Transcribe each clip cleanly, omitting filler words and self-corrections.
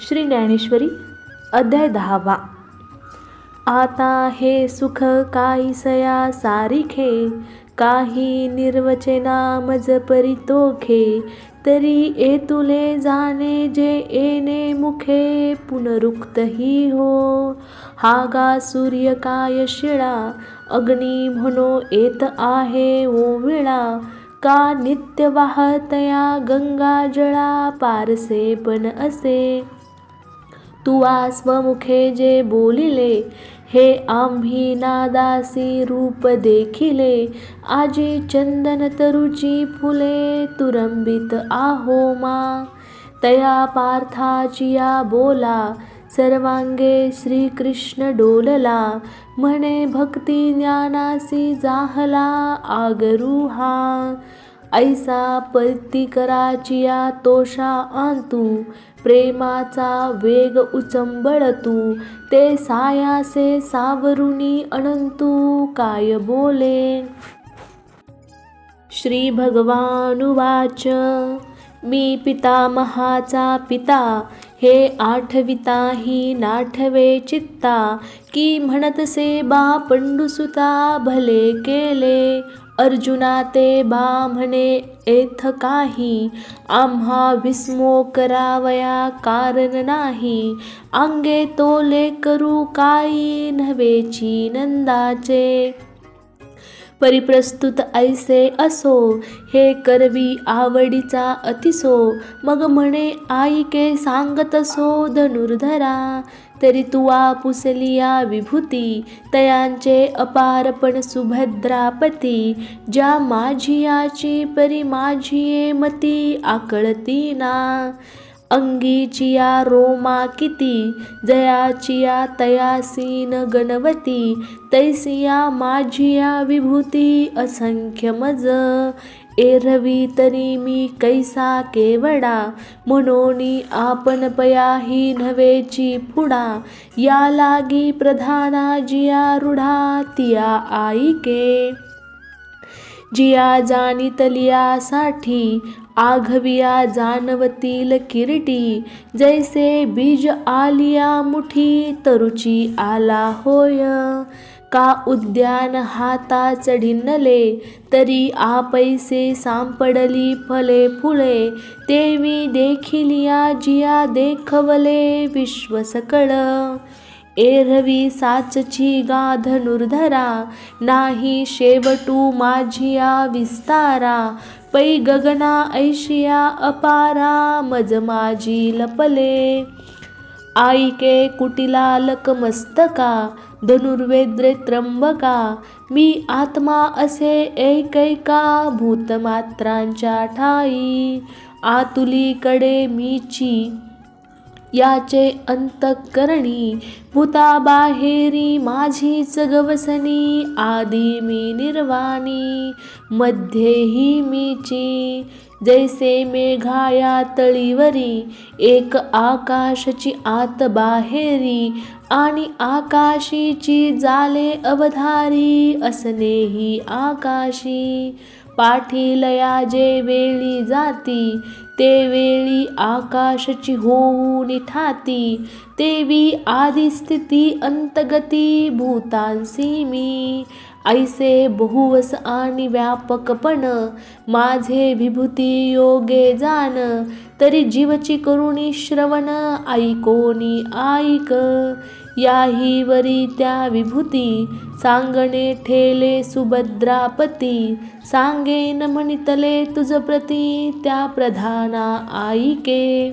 श्री ज्ञानेश्वरी अध्याय 10. आता हे सुख काहीसया सारिखे, काही निर्वचना मज परितोखे. तरी एतुले जाणे जे येणे मुखे, पुनरुक्तही हो. हा गा सूर्य काय शिळा, अग्नी म्हणो येत आहे ओविळा. का नित्य वाहतया गंगा जळा, पारसे पण असे. तुवा स्वमुखे जे बोलिले, हे आम्ही नादासी रूप देखिले. आजी चंदन तरुची फुले, तुरंबित आहो मा. तया पार्थाचिया बोला, सर्वांगे श्रीकृष्ण डोलला. म्हणे भक्ती ज्ञानासी जाहला, आगरुहा. ऐसा पतिकराचिया तोषा आंतू, प्रेमाचा वेग उचंबळतू. ते सायासे सावरुनी अनंतू, काय बोले. श्री भगवानुवाच. मी पितामहाचा पिता, हे आठविताही नाठवे चित्ता. की म्हणतसे बा पंडुसुता, भले केले. अर्जुना ते बा म्हणे एथ काही, आम्हा विस्मो करावया कारण नाही. अंगे तोले करू काही, नव्हेची नंदाचे. परिप्रस्तुत ऐसे असो, हे करवी आवडीचा अतिसो. मग म्हणे आईके सांगतसो धनुर्धरा. तरी तुवा पुसलिया विभूती, तयांचे अपारपण सुभद्रापती. ज्या माझियाची परी माझिये मती, आकळती ना. अंगीचिया रोमा किती, जयाचिया तयासीन गणवती. तैसिया माझिया विभूती, असंख्य मज. एरवी तरी मी कैसा केवडा, म्हणोनी आपण पयाही नव्हेची पुडा. या लागी प्रधाना जिया रूढा, तिया आईके. जिया जाणितलिया साठी, आघविया जानवतील किरीटी. जैसे बीज आलिया मुठी, तरुची आला होय. का उद्यान हाता चढिनले, तरी आपैसे सांपडली फले फुले. तेवी देखिलिया जिया देखवले, विश्व सकळ. एरवी साचची गा धनुर्धरा, नाही शेवटू माझिया विस्तारा. पै गगना ऐशिया अपारा, मज माझी लपले. आईके कुटिलालक मस्तका, धनुर्वेद्रे त्र्यंबका. मी आत्मा असे एकैका, भूतमात्रांच्या ठाई. आतुलीकडे मीची, याचे अंतःकरणी. भूताबाहेरी माझीच गवसनी, आदी मी निर्वाणी. मध्येही मीची, जैसे मेघाया तळीवरी. एक आकाशची आत बाहेरी, आणि आकाशीची जाले अवधारी. असनेही आकाशी, पाठीलया जे वेळी जाती. ते वेळी आकाशची होऊन ठाती. तेवी आदिस्थिती अंतगती, भूतांसी मी. ऐसे बहुवस आणि व्यापकपण, माझे विभूती योगे जान. तरी जीवची करुणी श्रवण, ऐकोनी ऐक. याही वरी त्या विभूती, सांगणे ठेले सुभद्रापती. सांगेन म्हणितले तुझ प्रती, त्या प्रधाना आईके.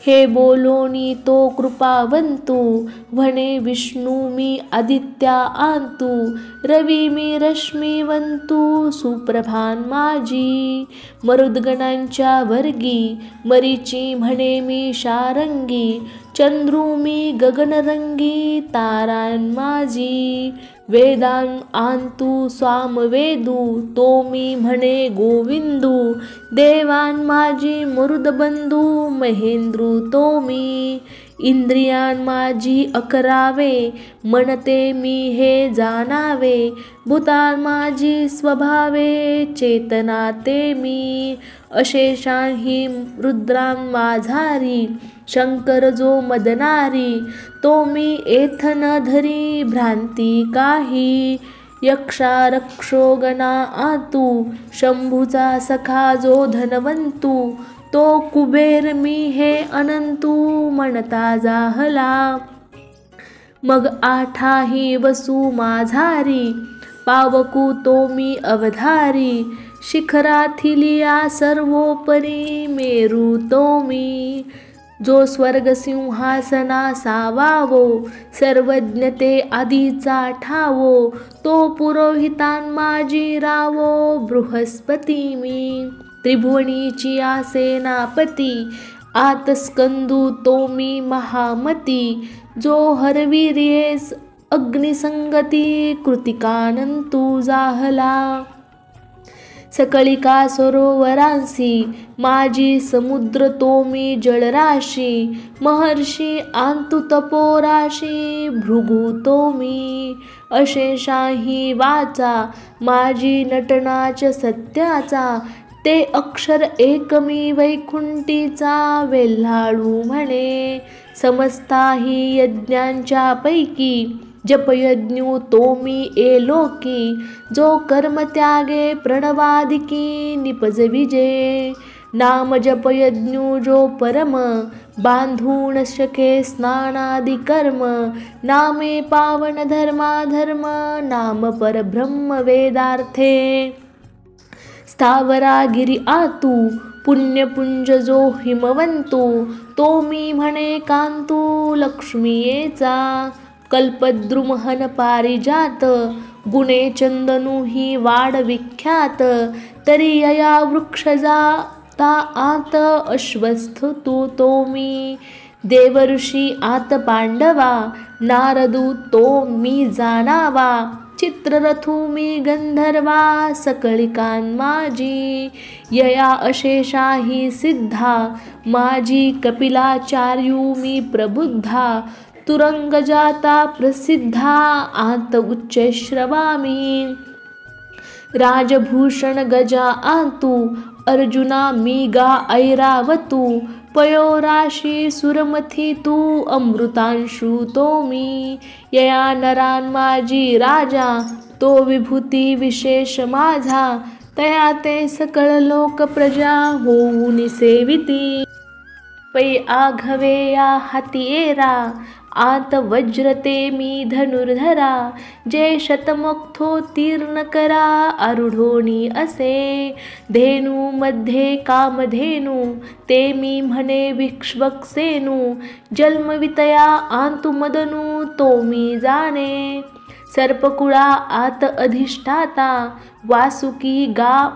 हे बोलोनी तो कृपावंतू, म्हणे विष्णू मी आदित्या आंतू. रवी मी रश्मीवंतू, सुप्रभान माझी. मरुद्गणांच्या वर्गी, मरीची म्हणे मी शारंगी. चंद्रू मी गगनरंगी, तारान माझी. वेदां आंतू स्वामवेदू, तो मी म्हणे गोविंदू. देवान माझी मरुदबंधू, महेंद्रू तो मी. इंद्रियां माझी अकरावे, म्हणते मी हे जाणावे. भूतां माझी स्वभावे, चेतना ते मी. अशेषांही रुद्रां माझारी, शंकर जो मदनारी. तो मी एथ न धरी, भ्रांती काही. यक्षा रक्षो गणा आतू, शंभूचा सखा जो धनवंतू. तो कुबेर मी हे अनंतू, म्हणता जाहला. मग आठाही वसू माझारी, पावकू तो मी अवधारी. शिखराथिलिया सर्वोपरी, मेरू तो मी. जो स्वर्ग सिंहासना सावावो, सर्वज्ञते आधीचा ठावो. तो पुरोहितां माझी रावो, बृहस्पती मी. त्रिभुवनीची सेनापती, आत स्कंदू तो मी महामती. जो हरवीर्येस अग्निसंगती, कृतिकानंतू जाहला. सकळिका सरोवरांसी, माझी समुद्र तो मी जलराशी. महर्षी आंतु तपोराशी, भृगु तो मी. अशेषांही वाचा, माझी नटनाच सत्याचा. ते अक्षर एक मी वैकुंठीचा, वेल्हाळू म्हणे. समस्ताही यज्ञांच्या पैकी, जपयज्ञू तो मी एलोकी. जो कर्म त्यागे प्रणवादिकी, निपज विजे. नाम जपयज्ञू जो परम, बांधून शके स्नानादि कर्म. नामे पावन धर्माधर्म, नाम परब्रह्म वेदार्थे. स्थावरागिरी आतू, पुण्यपुंज जो हिमवंतू. तो मी म्हणे कांतू, लक्ष्मीयेचा. कल्पद्रुमहन पारिजात, गुणे चंदनू ही वाड विख्यात. तरी यया वृक्ष जाता आत, अश्वस्थ तू तो मी. देवऋषी आत पांडवा, नारदू तो मी जाणावा. चित्ररथू मी गंधर्वा, सकळिकां माझी. यया अशेषाही सिद्धा, माझी कपिलाचार्यू मी प्रबुद्धा. तुरंग जाता प्रसिद्धा, आत उच्च श्रवामी. राजभूषण गजा आतू, अर्जुना मी गा ऐरावतू. पयोराशी सुरमथी तू, अमृतांशू तो मी. यया नरान माझी राजा, तो विभूती विशेष माझा. तया ते सकळ लोक प्रजा, होऊन सेविती. पै आघवे या हाती एरा, आत वज्र ते मी धनुर्धरा. जे शतमोक्थोत्तीर्ण करा, आरूढोनी असे. धेनू मध्ये कामधेनू, ते मी म्हणे विक्ष्वक्सेनू. जन्मवितया आंतु मदनू, तो मी जाणे. सर्पकुळा आत अधिष्ठाता, वासुकी गा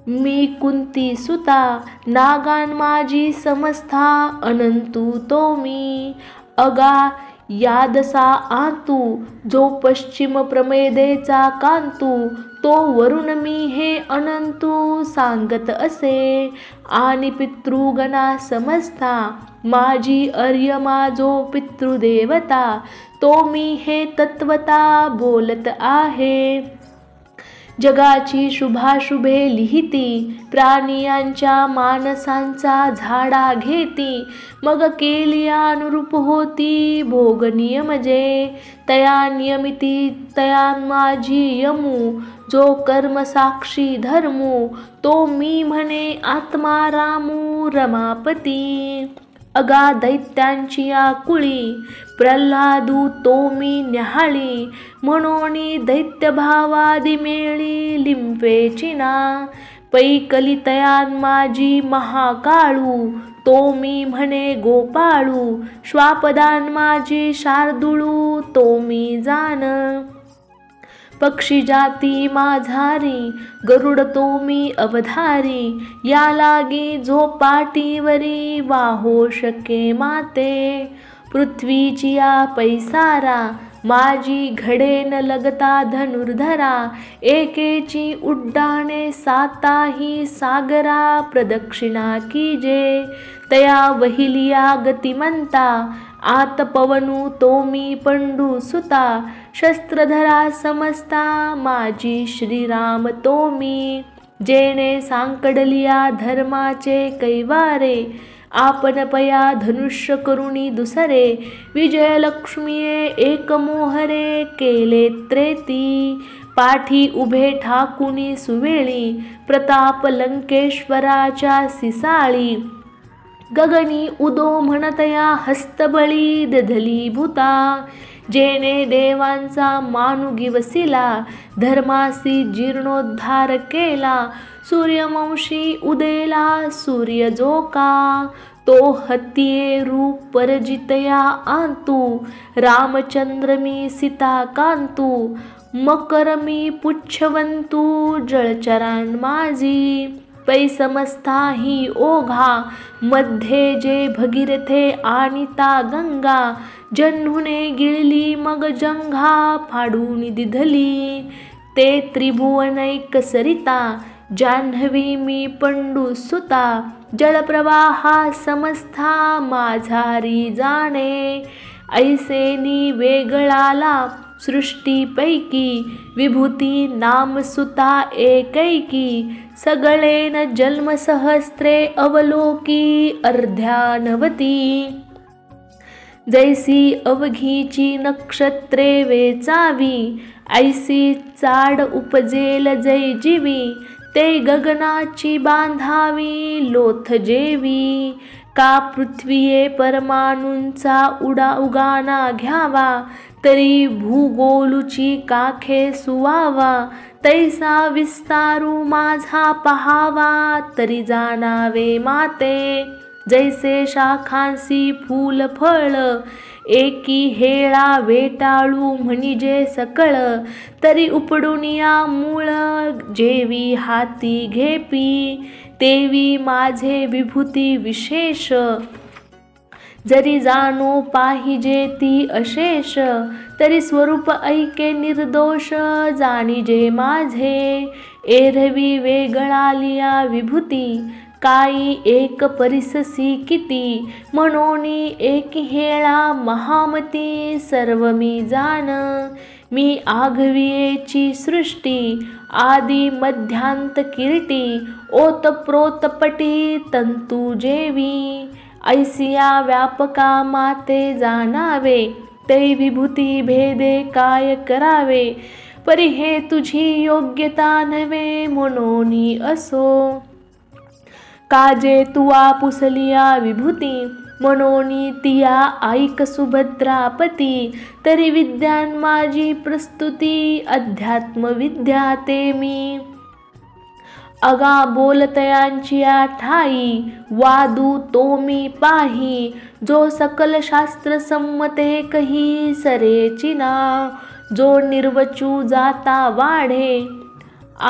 मी कुंती सुता. नागान माझी समस्था, अनंतू तो मी. अगा यादसा आतू, जो पश्चिम प्रमेदेचा कांतू. तो वरुण मी हे अनंतू, सांगत असे. आणि पितृगणा समजता, माझी अर्यमा जो पितृदेवता. तो मी हे तत्वता बोलत आहे. जगाची शुभाशुभे लिहिती, प्राणियांच्या मानसांचा झाडा घेती. मग केलिया अनुरूप होती, भोग नियमजे. तया नियमिती तया माझी यमू, जो कर्म साक्षी धर्मू. तो मी म्हणे आत्मा रामू, रमापती. अगा दैत्यांची आकुळी, प्रल्हादू तो मी न्याहाळी. म्हणोनी दैत्य भावादी मेळी, लिंपेचिना. पैकली तयान माझी महाकाळू, तो मी म्हणे गोपाळू. श्वापदान माझी शार्दूळू, तो मी जाण. पक्षी जाती माझारी, गरुड तो मी अवधारी. या लागी जो पाठीवरी, वाहो शके माते. पृथ्वीची या पैसारा, माझी घडेन लगता धनुर्धरा. एकेची उड्डाणे साताही सागरा, प्रदक्षिणा कीजे. तया वहिलिया गतिमंता, आत पवनू तो मी पंडू सुता, शस्त्रधरा समजता माझी श्रीराम तो मी. जेणे सांकडलिया धर्माचे कैवारे, आपण पया धनुष्य करुणी दुसरे. विजयलक्ष्मीये एक मोहरे, केले त्रेती. पाठी उभे ठाकुनी सुवेळी, प्रताप लंकेश्वराच्या सिसाळी. गगनी उदो म्हणतया हस्तबळी, दधली भूता. जेणे देवांचा मानुगी वसिला, धर्मासी जीर्णोद्धार केला. सूर्यवंशी उदेला सूर्य जो का, तो हत्ये रूप परजितया आंतू. रामचंद्र मी सीता कांतू, मकर मी पुच्छवंतू. जळचरान माझी पैसमस्था ही ओघा, मध्ये जे भगीरथे आणिता गंगा. जन्हुने गिळली मग जंघा, फाडून दिधली ते त्रिभुवनैक सरिता. जान्हवी मी पंडू सुता, जलप्रवाहा समस्था माझारी जाणे. ऐसेनी वेगळाला सृष्टीपैकी, विभूती नामसुता एकैकी. सगळेन जन्मसहस्रे अवलोकी, अर्ध्यानवती. जैसी अवघीची नक्षत्रे वेचावी, ऐसी चाड उपजेल जै जीवी. ते गगनाची बांधावी लोथ जेवी. का पृथ्वीये परमाणूंचा उगाना घ्यावा, तरी भूगोलूची काखे सुवावा. तैसा विस्तारू माझा पहावा, तरी जाणावे माते. जैसे शाखांसी फूल फळ, एकी हेळा वेटाळू म्हणजे सकळ. तरी उपडून या मूळ, जेवी हाती घेपी. तेवी माझे विभूती विशेष, जरी जाणो पाहिजे ती अशेष. तरी स्वरूप ऐके निर्दोष, जाणीजे माझे. एरवी वेगळालिया विभूती, काही एक परिससी किती. म्हणोनी एक हेळा महामती, सर्व मी जाण. मी आघवियेची सृष्टी, आदि मध्यांत किरीटी. ओतप्रोतपटी तंतू जेवी, ऐसिया व्यापका माते जाणावे. ते विभूती भेदे काय करावे, परी हे तुझी योग्यता नव्हे म्हणोनी असो. काजे तुवा पुसलिया विभूती, म्हणोनी तिया ऐक सुभद्रापती. तरी विद्यान माझी प्रस्तुती, अध्यात्म विद्या ते मी. अगा बोलतयांचिया ठाई, वादू तो मी पाही. जो सकल शास्त्र संमते कही, सरेचिना. जो निर्वचू जाता वाढे,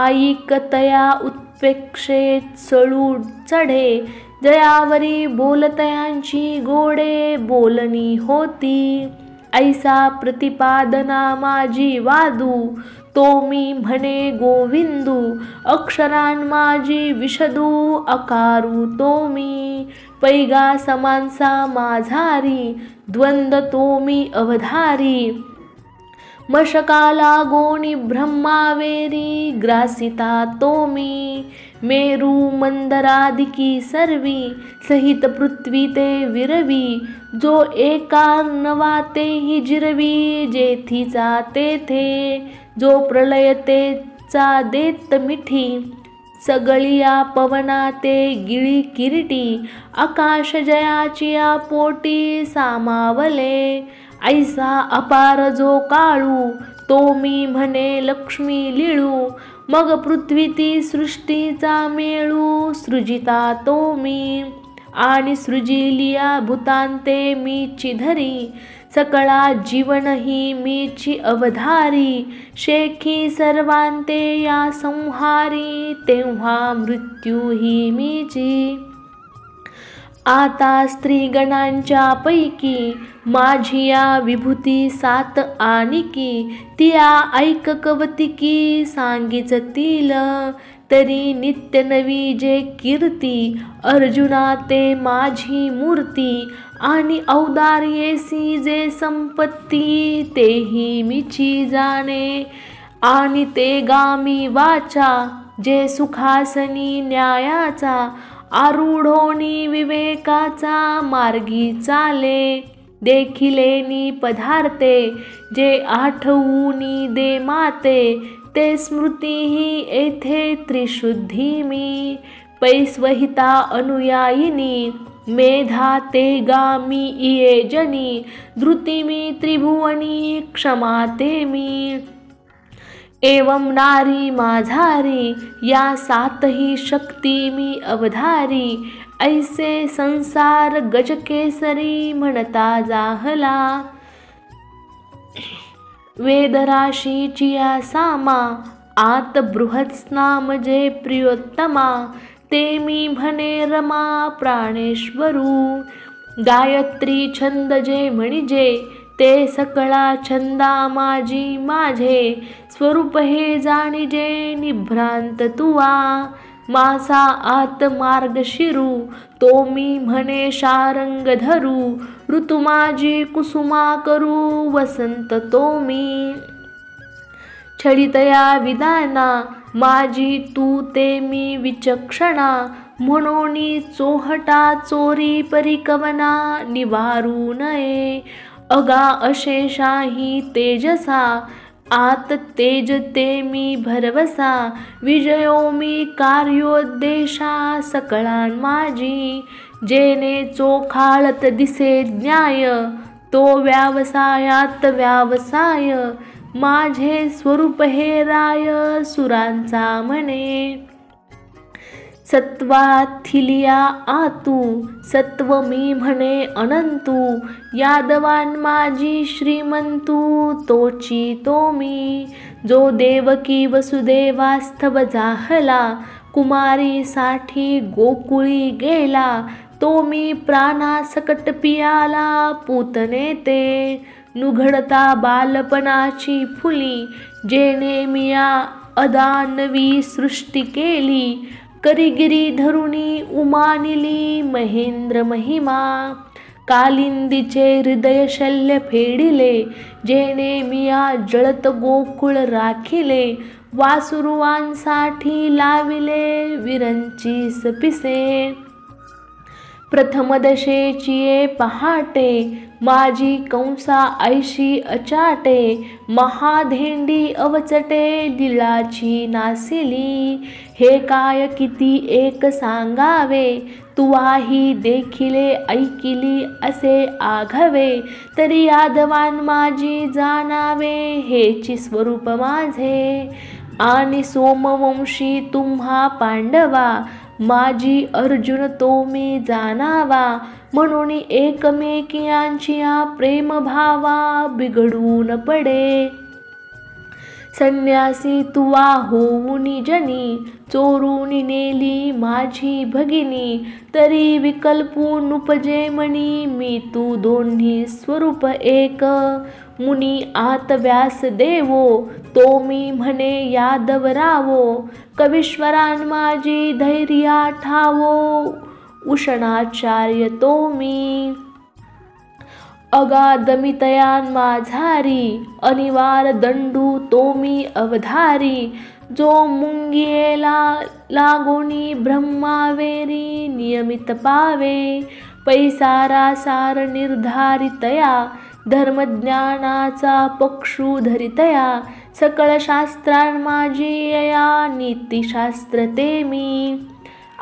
ऐकतया उत्प्रेक्षे चळू चढे. जयावरी बोलतयांची गोडे, बोलणी होती. ऐसा प्रतिपादना माझी वादू, तो मी म्हणे गोविंदू. अक्षरान माझी विशदू, अकारू तो मी. पैगा समांसा माझारी, द्वंद तो मी अवधारी. मशकाला गोणी ब्रह्मावेरी, ग्रासिता तो मी. मेरू मंदरादिकी सर्वी, सहित पृथ्वी ते विरवी. जो एका नवातेही जिरवी, जेथीचा तेथे. जो प्रलयतेचा देत मिठी, सगळिया पवना ते गिळी किरीटी. आकाश जयाचिया पोटी सामावले, ऐसा अपार जो काळू. तो मी म्हणे लक्ष्मी लिळू. मग पृथ्वी ती सृष्टीचा मेळू, सृजिता तो मी. आणि सृजिलिया भूतांते मीची धरी. सकळा जीवनही मीची अवधारी. शेखी सर्वांते या संहारी, तेव्हा मृत्यूही मीची. आता स्त्रीगणांच्या पैकी, माझी या विभूती सात आनिकी. तिया ऐक कवतिकी सांगिचतील. तरी नित्य नवी जे कीर्ती, अर्जुना ते माझी मूर्ती, आणि औदार्येसी जे संपत्ती, तेही मीची जाणे, आणि ते गामी वाचा, जे सुखासनी न्यायाचा, आरूढोनी विवेकाचा, मार्गी चाले, देखिलेनी पदार्थे, जे आठवूनी दे माते, ते स्मृतीही येथे त्रिशुद्धी मी, पैस्वहिता अनुयायिनी, मेधा ते गामी इये जनी, धृती मी त्रिभुवनी, क्षमा ते मी, एवं नारी माझारी, या सातही शक्ती मी अवधारी, ऐसे संसार गजकेसरी म्हणता जाहला, वेदराशीची या सामा, आत बृहत्स्नाम जे प्रियोत्तमा, ते मी म्हणे रमा प्राणेश्वरू, गायत्री छंद जे म्हणजे, ते सकळा छंदा माझी माझे, स्वरूप हे जाणिजे निभ्रांत तुवा, मासा आत मार्ग शिरू, तो मी म्हणे शारंग धरू, ऋतू माझी कुसुमा करू, वसंत तो मी, छळितया विदाना, माझी तू ते मी विचक्षणा, म्हणून चोहटा चोरी परिकवना, निवारू नये, अगा अशेषाही तेजसा, आत तेज ते मी भरवसा, विजयो मी कार्योद्देशा, सकळान माझी, जेने चोखाळत दिसे न्याय, तो व्यवसायात व्यवसाय, माझे स्वरूप हे राय, सुरांचा म्हणे, सत्वाथिलिया आतू, सत्व मी म्हणे अनंतू, यादवान माझी श्रीमंतू, तोची तो मी, जो देवकी वसुदेवास्तव जाहला, कुमारी साठी गोकुळी गेला, तो मी प्राणासकट पियाला, पूतने ते, नुघडता बालपणाची फुली, जेणे मिया अदानवी सृष्टी केली, करिगिरी धरुणी उमानिली, महेंद्र महिमा, कालिंदीचे हृदय शल्य फेडिले, जेणे मिया जळत गोकुळ राखिले, वासुरुवांसाठी लाविले, विरंची सपिसे, प्रथम दशेची पहाटे, माझी कंसा ऐशी अचाटे, महाधेंडी अवचटे, लिळाची नासिली, हे काय किती एक सांगावे, तुवाही देखिले ऐकिली असे आघवे, तरी यादवान माझी जाणावे, हेची स्वरूप माझे, आणि सोमवंशी तुम्हा पांडवा, माझी अर्जुन तो मी जाणावा, म्हणून एकमेकियांची प्रेम भावा, बिघडून पडे, संन्यासी तुवा होऊन जनी, चोरून नेली माझी भगिनी, तरी विकल्पून उपजे मनी, मी तू दोन्ही स्वरूप एक, मुनी आत व्यास देवो, तो मी म्हणे यादवरावो, कवीश्वरान माझी धैर्या ठावो, उषणाचार्य तो मी, अगाधमितयान माझारी, अनिवार दंडू तो मी अवधारी, जो मुंगियेला लागोनी ब्रह्मावेरी, नियमित पावे, पैसारा सार निर्धारितया, धर्मज्ञानाचा पक्षू धरितया, सकळ शास्त्रां माझी यया, नीतिशास्त्र ते मी,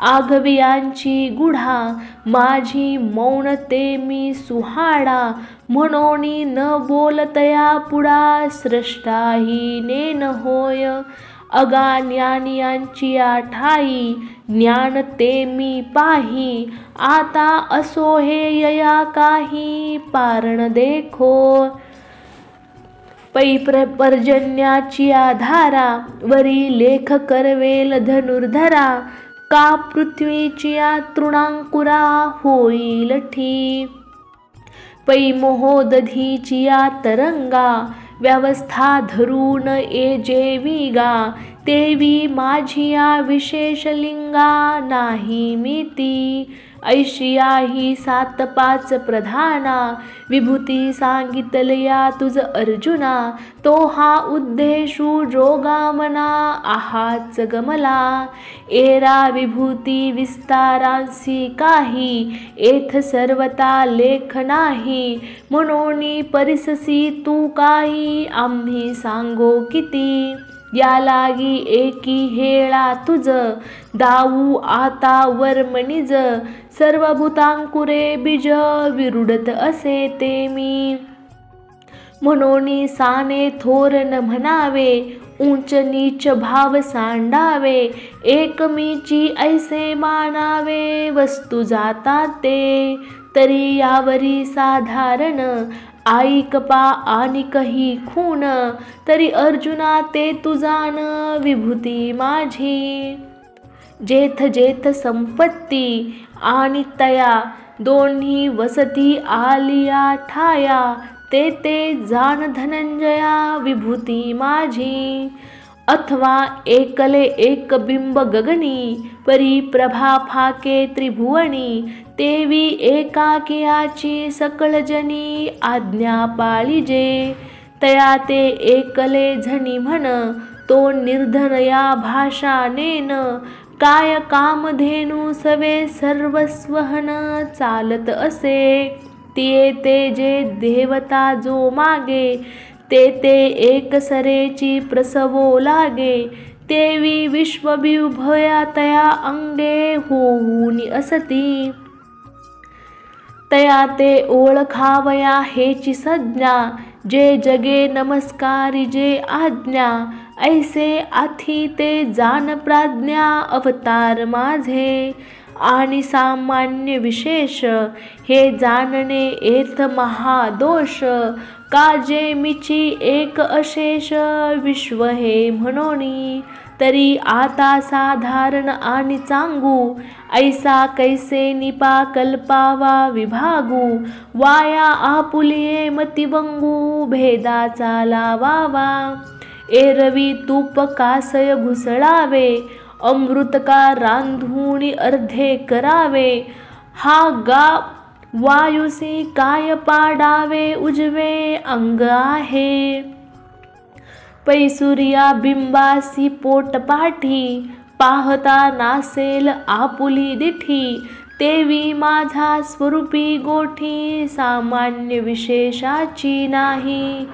आघवियांची गुढा, माझी मौन ते मी सुहाडा, म्हणून न बोलतया पुढा, स्रष्टाही नेन होय, अगाज्ञानियांची ठाई, ज्ञान ते मी पाही, आता असो हे यया काही, पारण देखो, पै पर्जन्याची धारा, वरी लेख करवेल धनुर्धरा, का पृथ्वीची तृणांकुरा होईल ठी, पै मोहोदधीची तरंगा, व्यवस्था धरून ये जेवी गा, तेवी माझिया विशेष लिंगा नाही मिती. ऐशिया ही 7-5 प्रधाना, विभूती सांगितलया तुझ अर्जुना. तो हा उद्देशू जोगामना आहाच गमला. एरा विभूती विस्तारांसी काही, एथ सर्वता लेख नाही. म्हणून परिससी तू काही, आम्ही सांगो किती. या लागी एकी हेळा तुझ, दाऊ आता वर्मनिज. सर्व भूतांकुरे बीज, विरुडत असे ते मी. म्हणून साने थोर न म्हणावे, उंच नीच भाव सांडावे. एकमीची ऐसे मानावे, वस्तू जातात ते. तरी यावरी साधारण, ऐकपा आणि कही खून. तरी अर्जुना ते तू जाण, विभूती माझी. जेथ जेथ संपत्ती आणि तया, दोन्ही वसती आलिया ठाया. ते ते जाण धनंजया, विभूती माझी. अथवा एकले एक बिंब गगनी, परी प्रभा फाके त्रिभुवनी. तेवी एकाकियाची सकळ जनी, आज्ञा पाळिजे. तया ते एकले झणी म्हण, तो निर्धनया भाषा नेन. काय कामधेनू सवे सर्वस्वहन, चालत असे. तिये ते जे देवता जो मागे, ते ते एक सरेची प्रसवो लागे. तेवी विश्वविभया तया अंगे, होऊनी असती. तया ते ओळखावया हेची संज्ञा, जे जगे नमस्कारी जे आज्ञा. ऐसे आथी ते जाण प्राज्ञा, अवतार माझे. आणि सामान्य विशेष, हे जाणणे एथ महादोष. काजे मिची एक अशेष, विश्व हे म्हणोनी. तरी आता साधारण आणि चांगू, ऐसा कैसे निपा कल्पावा विभागू. वाया आपुलिये मतिभंगू, भेदाचा लावावा. एरवी तूप कासय घुसळावे, अमृत का रांधुणी अर्धे करावे. हा गा वायुसी काय पाडावे, उजवे अंग आहे. पैसुर्या बिंबासी पोटपाठी, पाहता नासेल आपुली दिठी. तेवी माझा स्वरूपी गोठी, सामान्य विशेषाची नाही.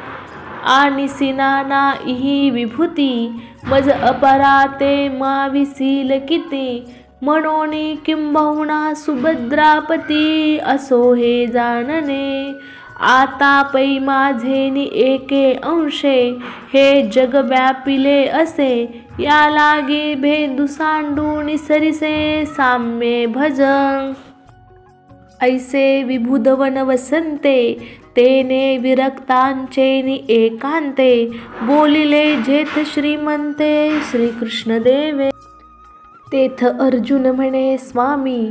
आणि सिनाना इही विभूती, मज अपरा ते माविसील किती. म्हणून किंबहुना सुभद्रापती, असो हे जाणणे. आता पै माझेनी एके अंशे, हे जग व्यापिले असे. या लागी भेदू सांडून सरिसे, साम्ये भज. ऐसे विभुधवन वसंते, तेने विरक्तांचेनी एकांते. बोलिले जेथ श्रीमंते, श्रीकृष्ण देवे. तेथ अर्जुन म्हणे स्वामी,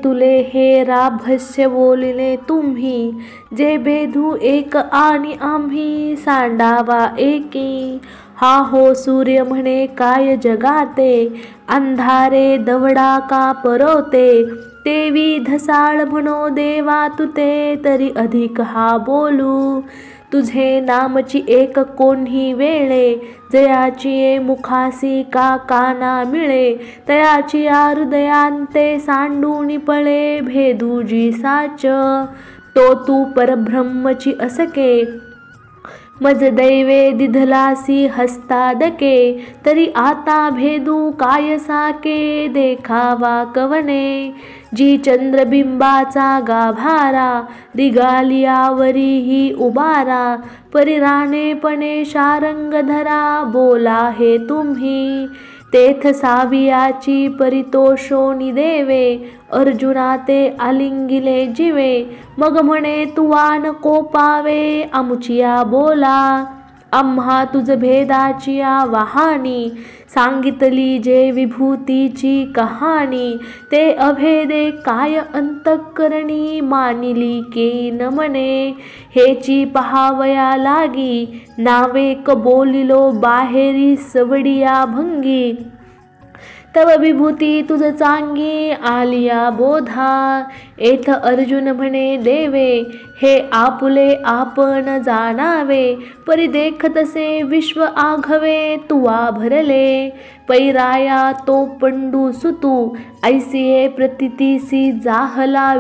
तुले हे राभस्य बोलिले तुम्ही. जे भेदू एक आणि आम्ही, सांडावा एकी. हा हो सूर्य म्हणे काय जगाते, अंधारे दवडा का परवते. तेवी धसाळ म्हणो देवा तुते, तरी अधिक हा बोलू. तुझे नामची एक कोण्ही वेळे, जयाची मुखासी का काना मिळे. तयाची हृदयांते सांडूनी पळे, भेदूजी साच. तो तू परब्रह्मची असके, मज दैवे दिधलासी हस्तादके. तरी आता भेदू काय साके, देखावा कवने. जी चंद्रबिंबाचा गाभारा, रिगालियावरी ही उबारा. परिराणेपणे शारंग धरा, बोला हे तुम्ही. तेथ सावियाची परितोषोनी देवे, अर्जुना ते आलिंगिले जिवे. मग म्हणे तुवा नको पावे, आमुचिया बोला. आम्हा तुझ भेदाची वाहाणी, सांगितली जे विभूतीची कहाणी, ते अभेदे काय अंतःकरणी, मानिली के न मने, हेची पहावया लागी, नावेक बोलिलो बाहेरी सवडिया भंगी, तव विभूती तुझ चांगी आलिया बोधा, एथ अर्जुन म्हणे देवे, हे आपुले आपण जाणावे, परी देखतसे विश्व आघवे, तुवा भरले पैराया तो पंडू सुतू, ऐसिये प्रतितीसी जाहला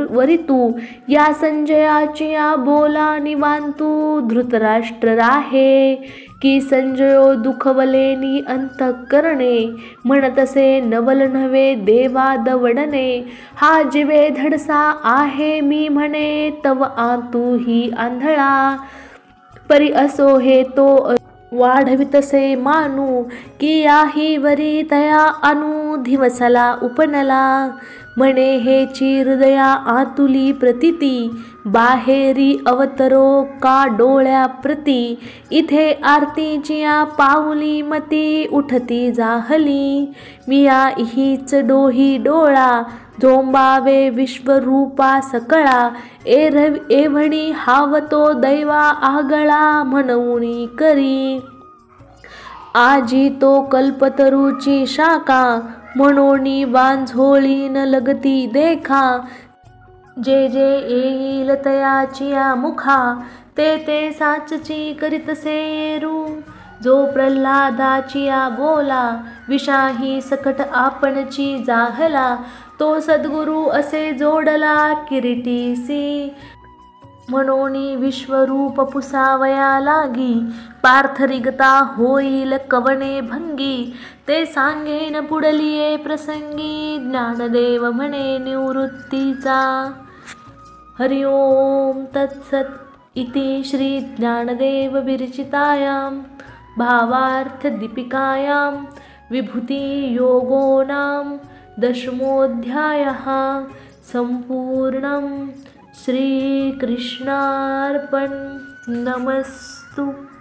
वरितू, या संजयाची बोला निवांतू, धृतराष्ट्र राहे की संजयो दुखवलेनी अंतःकरणे, म्हणतसे नवल नव्हे देवा दवडणे, हा जिवे धडसा आहे मी म्हणे, तव आतू ही आंधळा, परी असो हे तो वाढवितसे मानू, की याही वरी तया आणू, दिवसला उपनला, म्हणे हेची हृदया आतुली प्रतिती, बाहेरी अवतरो का डोळ्या प्रती, इथे आरतीची पाऊली मती, उठती जाहली, मिया हीच डोही डोळा, झोंबावे विश्वरूपा सकळा, एव्हणी हावतो दैवा आगळा, म्हणूनी करी आजी तो कल्पतरूची शाखा, म्हणूनी वांझोळी न लगती देखा, जे जे येईल तयाची मुखा, ते ते साचची करीतसे रू, जो प्रल्हादाची बोला, विषाही सकट आपणची जाहला, तो सद्गुरु असे जोडला किरीटीसी, म्हणूनी विश्वरूप पुसावया लागी, पार्थरिगता होईल कवने भंगी, ते सांगेन पुढलिये प्रसंगी, ज्ञानदेव म्हणे निवृत्तीचा. हरि ओम तत्सत इति श्री ज्ञानदेव विरचितायां भावार्थ दीपिकायां विभूति योगो नाम 10मोऽध्यायः संपूर्णम्. श्रीकृष्णार्पणमस्तु.